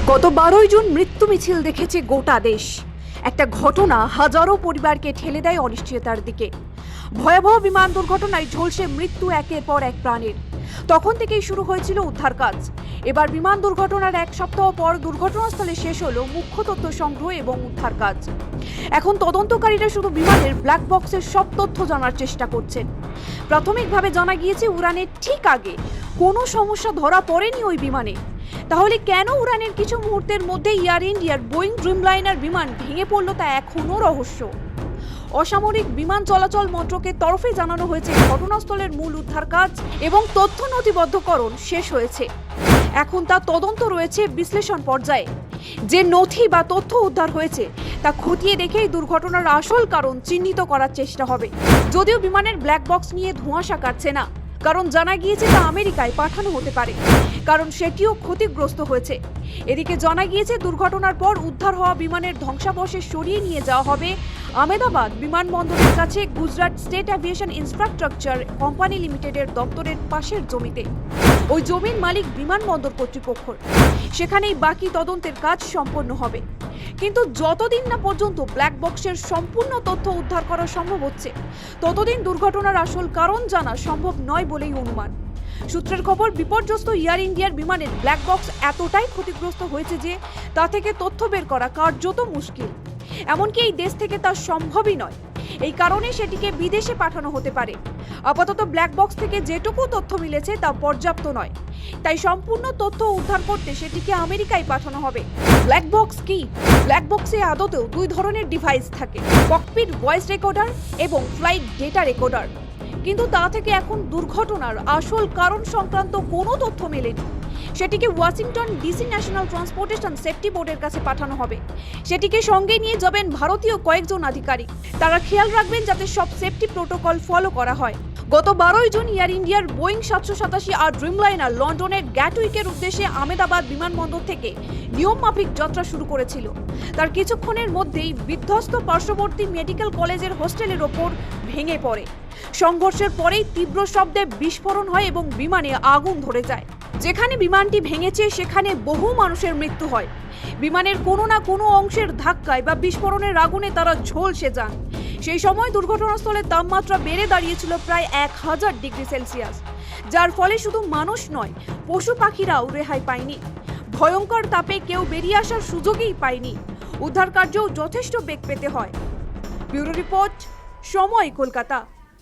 গত 12 জুন মৃত্যু মিছিল দেখেছে গোটা দেশ। একটা ঘটনা হাজারো পরিবারকে ঠেলে দেয় অনিশ্চয়তার দিকে। ভয়াবহ বিমান দুর্ঘটনায় ঝলসে মৃত্যু একের পর এক প্রাণের। তখন থেকেই শুরু হয়েছিল উদ্ধার কাজ। এবার বিমান দুর্ঘটনার এক সপ্তাহ পর দুর্ঘটনাস্থলে শেষ হলো মুখ্য তথ্য সংগ্রহ এবং উদ্ধার কাজ। এখন তদন্তকারীরা শুধু বিমানের ব্ল্যাক বক্সের সব তথ্য জানার চেষ্টা করছেন। প্রাথমিকভাবে জানা গিয়েছে উড়ানের ঠিক আগে কোনো সমস্যা ধরা পড়েনি ওই বিমানে। তাহলে কেন উড়ানের কিছু মুহূর্তের মধ্যে এয়ার ইন্ডিয়ার বোয়িং ড্রিমলাইনার বিমান ভেঙে পড়ল তা এখনও রহস্য। অসামরিক বিমান চলাচল মন্ত্রকের তরফে জানানো হয়েছে ঘটনাস্থলের মূল উদ্ধার কাজ এবং তথ্য নথিবদ্ধকরণ শেষ হয়েছে। এখন তা তদন্ত রয়েছে বিশ্লেষণ পর্যায়ে। যে নথি বা তথ্য উদ্ধার হয়েছে তা খতিয়ে দেখেই দুর্ঘটনার আসল কারণ চিহ্নিত করার চেষ্টা হবে। যদিও বিমানের ব্ল্যাক বক্স নিয়ে ধোঁয়াশা কাটছে না, কারণ জানা গিয়েছে তা আমেরিকায় পাঠানো হতে পারে, কারণ সেটিও ক্ষতিগ্রস্ত হয়েছে। এদিকে জানা গিয়েছে দুর্ঘটনার পর উদ্ধার হওয়া বিমানের ধ্বংসাবশেষ সরিয়ে নিয়ে যাওয়া হবে আহমেদাবাদ বিমানবন্দরের কাছে Gujarat state aviation infrastructure company লিমিটেডের দপ্তরের পাশের জমিতে। ওই জমির মালিক বিমানবন্দর কর্তৃপক্ষ। সেখানেই বাকি তদন্তের কাজ সম্পন্ন হবে। কিন্তু যতদিন না পর্যন্ত ব্ল্যাক বক্সের সম্পূর্ণ তথ্য উদ্ধার করা সম্ভব হচ্ছে, ততদিন দুর্ঘটনার আসল কারণ জানা সম্ভব নয় বলেই অনুমান। সূত্রের খবর, বিপর্যস্ত এয়ার ইন্ডিয়ার বিমানের ব্ল্যাক বক্স এতটাই ক্ষতিগ্রস্ত হয়েছে যে তা থেকে তথ্য বের করা কার্যত মুশকিল। এমনকি এই দেশ থেকে তা সম্ভবই নয়। এই কারণে সেটিকে বিদেশে পাঠানো হতে পারে। আপাতত ব্ল্যাক বক্স থেকে যেটুকু তথ্য মিলেছে তা পর্যাপ্ত নয়, তাই সম্পূর্ণ তথ্য উদ্ধার করতে সেটিকে আমেরিকায় পাঠানো হবে। ব্ল্যাক বক্স কি? ব্ল্যাক বক্সে আদতেও দুই ধরনের ডিভাইস থাকে, ককপিট ভয়েস রেকর্ডার এবং ফ্লাইট ডেটা রেকর্ডার। কিন্তু তা থেকে এখন দুর্ঘটনার আসল কারণ সংক্রান্ত কোনো তথ্য মেলেনি। সেটিকে Washington DC national transportation safety বোর্ডের কাছে পাঠানো হবে। সেটিকে সঙ্গে নিয়ে যাবেন ভারতীয় কয়েকজন আধিকারিক। তারা খেয়াল রাখবেন যাতে সব সেফটি প্রোটোকল ফলো করা হয়। গত 12 জুন এয়ার ইন্ডিয়ার বোয়িং 787 আর ড্রিমলাইনার লন্ডনের গ্যাটউইকের উদ্দেশ্যে আহমেদাবাদ বিমানবন্দর থেকে নিয়মমাফিক যাত্রা শুরু করেছিল। তার কিছুক্ষণের মধ্যেই বিধ্বস্ত পার্শ্ববর্তী মেডিকেল কলেজের হোস্টেলের ওপর ভেঙে পড়ে। সংঘর্ষের পরেই তীব্র শব্দে বিস্ফোরণ হয় এবং বিমানে আগুন ধরে যায়। যেখানে বিমানটি ভেঙেছে সেখানে বহু মানুষের মৃত্যু হয়। বিমানের কোনো না কোনো অংশের ধাক্কায় বা বিস্ফোরণের আগুনে তারা ঝলসে যান। সেই সময় দুর্ঘটনাস্থলের তাপমাত্রা বেড়ে দাঁড়িয়েছিল প্রায় 1000 ডিগ্রি সেলসিয়াস, যার ফলে শুধু মানুষ নয়, পশু পাখিরাও রেহাই পায়নি। ভয়ঙ্কর তাপে কেউ বেরিয়ে আসার সুযোগই পায়নি। উদ্ধার কার্যও যথেষ্ট বেগ পেতে হয়। ব্যুরো রিপোর্ট, সময়, কলকাতা।